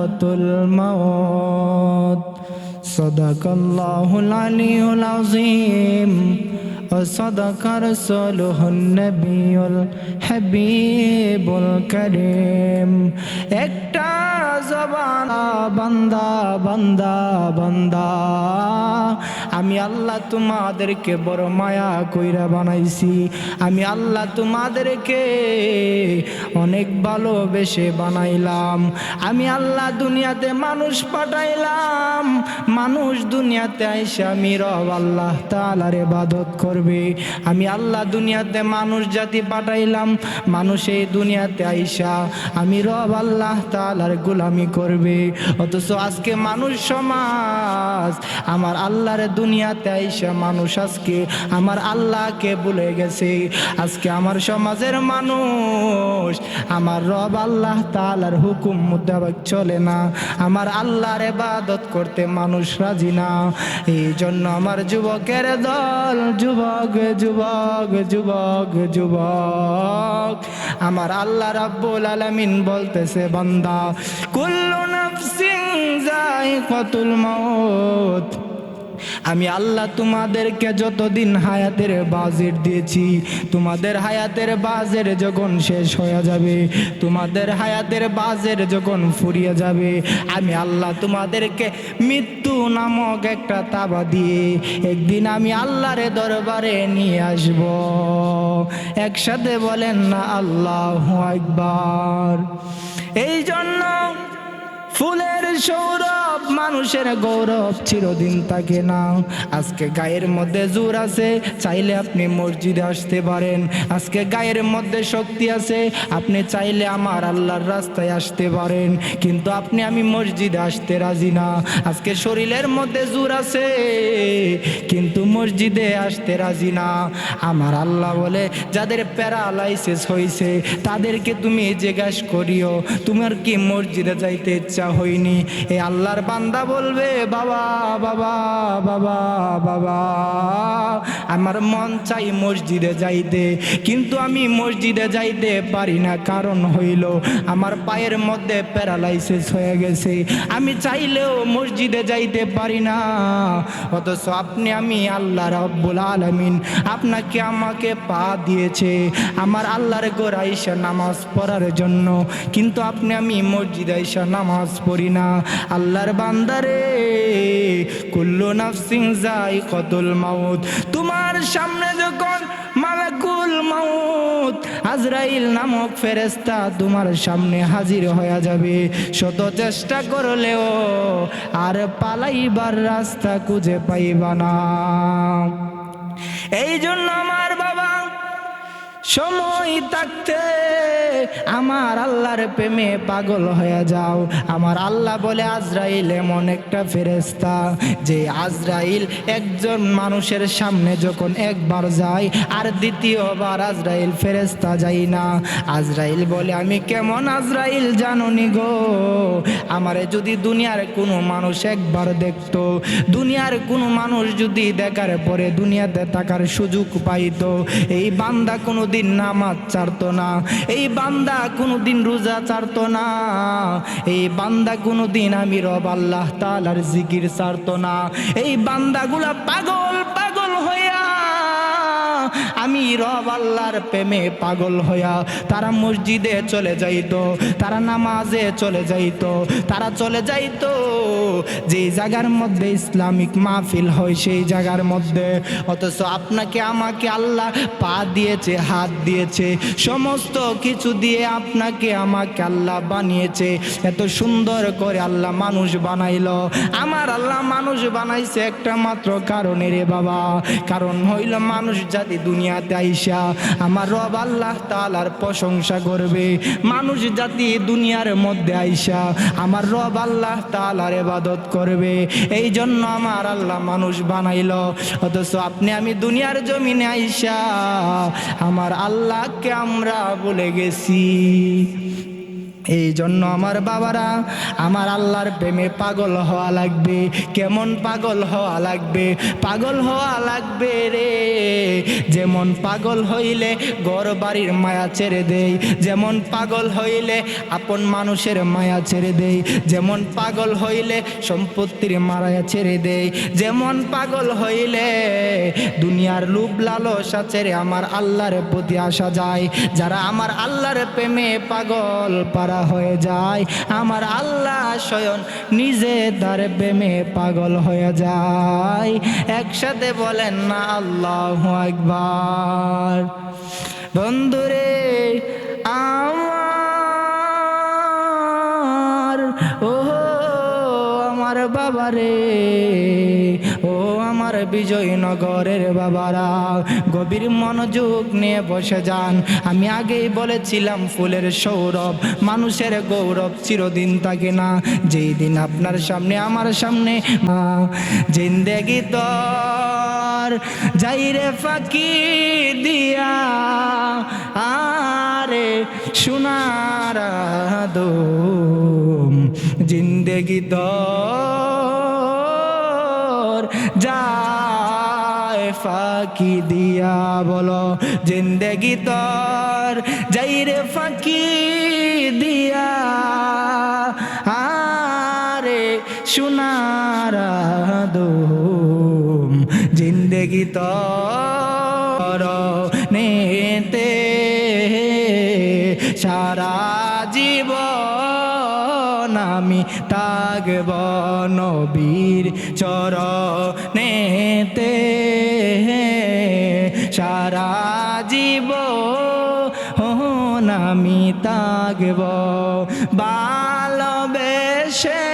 যায়কাতুল মাউত। সাদাকাল্লাহুল আলিয়্যুল আযীম ওয়া সাদাকা রাসূলুহুন নবিয়্যুল হাবিবুল কারীম। একটা জবান বান্দা বান্দা বান্দা, আমি আল্লাহ তোমাদেরকে বড় মায়া কইরা বানাইছি। আমি আল্লাহ তোমাদেরকে অনেক ভালোবেসে বানাইলাম। আমি আল্লাহ দুনিয়াতে মানুষ পাঠাইলাম। মানুষ দুনিয়াতে আইসা আমি রব আল্লাহ তাআলার ইবাদত করবে। আমি আল্লাহ দুনিয়াতে মানুষ জাতি পাঠাইলাম। মানুষ এই দুনিয়াতে আইসা আমি রব আল্লাহ তাআলার গোলামি করবে। অথচ আজকে মানুষ সমাজ আমার আল্লাহর দুনিয়াতে আইসা মানুষ আজকে আমার আল্লাহকে ভুলে গেছে। আজকে আমার সমাজের মানুষ আমার রব আল্লাহ তাআলার হুকুম মোতাবেক চলে না। আমার আল্লাহর ইবাদত করতে মানুষ রাজি না। এই জন্য আমার যুবকের দল, যুবক যুবক যুবক যুবক, আমার আল্লাহ রাব্বুল আলামিন বলতেছে, বান্দা কুল্লু নাফসিন যায়কাতুল মাউত। আমি আল্লাহ তোমাদেরকে যতদিন হায়াতের বাজেট দিয়েছি, তোমাদের হায়াতের বাজেট যখন শেষ হয়ে যাবে, তোমাদের হায়াতের বাজেট যখন ফুরিয়ে যাবে, আমি আল্লাহ তোমাদেরকে মৃত্যু নামক একটা তাবা দিয়ে একদিন আমি আল্লাহর দরবারে নিয়ে আসব। একসাথে বলেন না আল্লাহু আকবার। এই জন্য ফুলের সৌরভ মানুষের গৌরব চিরদিন থাকে না। আজকে গায়ের মধ্যে জোর আছে, চাইলে আপনি মসজিদে আসতে পারেন। আজকে গায়ের মধ্যে শক্তি আছে, আপনি চাইলে আমার আল্লাহর রাস্তায় আসতে পারেন। কিন্তু আপনি আমি মসজিদে আসতে রাজি না। আজকে শরীরের মধ্যে জোর আছে, কিন্তু মসজিদে আসতে রাজি না। আমার আল্লাহ বলে, যাদের প্যারালাইসিস হয়েছে তাদেরকে তুমি জিজ্ঞাসা করিও, তোমার কি মসজিদে যাইতে ইচ্ছা হয়নি? এই আল্লাহর বান্দা বলবে, বাবা বাবা বাবা বাবা, আমার মন চাই মসজিদে যাইতে, কিন্তু আমি মসজিদে যাইতে পারি না। কারণ হইল আমার পায়ের মধ্যে প্যারালাইসিস হয়ে গেছে। আমি চাইলেও মসজিদে যাইতে পারি না। অথচ আপনি আমি আল্লাহ রাব্বুল আলামিন আপনাকে আমাকে পা দিয়েছে আমার আল্লাহর ঘরে আইসা নামাজ পড়ার জন্য, কিন্তু আপনি আমি মসজিদে আইসা নামাজ পড়ি না। আল্লাহর বান্দারে, কুল্লু নাফসিন যায়কাতুল মাউত। তোমার সামনে যখন মালাকুল মাউত আজরাইল নামক ফেরেশতা তোমার সামনে হাজির হয়ে যাবে, শত চেষ্টা করলেও আর পালাইবার রাস্তা খুঁজে পাইবা না। এই জন্য আমার বাবা, সময় থাকতে আমার আল্লাহর প্রেমে পাগল হয়ে যাও। আমার আল্লাহ বলে, আজরাইল এমন একটা ফেরেশতা যে আজরাইল একজন মানুষের সামনে যখন একবার যায় আর দ্বিতীয়বার আজরাইল ফেরেশতা যায় না। আজরাইল বলে, আমি কেমন আজরাইল জানোনি গো? আমারে যদি দুনিয়ার কোনো মানুষ একবার দেখতো, দুনিয়ার কোনো মানুষ যদি দেখার পরে দুনিয়াতে থাকার সুযোগ পাইতো, এই বান্দা কোনোদিন নামাজ ছাড়তো না, এই বান্দা কোনোদিন রোজা ছাড়তো না, এই বান্দা কোনোদিন আমি রব আল্লাহ তাআলার জিকির ছাড়তো না। এই বান্দাগুলা পাগল পাগল হইয়া আমি রব আল্লাহর প্রেমে পাগল হইয়া তারা মসজিদে চলে যাইতো, তারা নামাজে চলে যাইতো, তারা চলে যাইতো যে জায়গার মধ্যে ইসলামিক মাহফিল হয় সেই জায়গার মধ্যে। অথচ আপনাকে আমাকে আল্লাহ পা দিয়েছে, হাত দিয়েছে, সমস্ত কিছু দিয়ে আপনাকে আমাকে আল্লাহ বানিয়েছে। এত সুন্দর করে আল্লাহ মানুষ বানাইলো। আমার আল্লাহ মানুষ বানাইছে একটা মাত্র কারণে রে বাবা, কারণ হইল মানুষ জাতি দুনিয়াতে আইসা আমার রব আল্লাহ তাআলার প্রশংসা করবে। মানুষ জাতি দুনিয়ার মধ্যে আইসা আমার রব আল্লাহ তাআলার ইবাদত করবে। এই জন্য আমার আল্লাহ মানুষ বানাইলো। অথচ আপনি আমি দুনিয়ার জমিনে আইসা আমার আল্লাহকে আমরা ভুলে গেছি। এই জন্য আমার বাবারা, আমার আল্লাহর প্রেমে পাগল হওয়া লাগবে। কেমন পাগল হওয়া লাগবে? পাগল হওয়া লাগবে রে যেমন পাগল হইলে ঘর বাড়ির মায়া ছেড়ে দেই, যেমন পাগল হইলে আপন মানুষের মায়া ছেড়ে দেই, যেমন পাগল হইলে সম্পত্তির মায়া ছেড়ে দেই, যেমন পাগল হইলে দুনিয়ার লোভ লালসা ছেড়ে আমার আল্লাহর প্রতি আসা যায়। যারা আমার আল্লাহর প্রেমে পাগল পারা হয়ে যায়, আমার আল্লাহ স্বয়ং নিজে তার প্রেমে পাগল হয়ে যায়। একসাথে বলেন না আল্লাহু আকবার। বন্ধুরে আমার, ও আমার বাবারে, ও আমার বিজয়নগরের বাবারা, গভীর মনোযোগ নিয়ে বসে যান। আমি আগেই বলেছিলাম ফুলের সৌরভ, মানুষের গৌরব চিরদিন থাকে না। যেই দিন আপনার সামনে আমার সামনে জিন্দেগি তোর যাইরে ফাঁকি দিয়া, আরে সোনার আদম জিন্দেগি তোর যায় ফাঁকি দিয়া। বলো জিন্দেগি তোর যাইরে ফাঁকি দিয়া, আরে সোনার আদম জিন্দেগি তোর নেতে সারা জীবন আমি থাকব নবীর চরণেতে, সারা জীবন আমি থাকব ভালোবেসে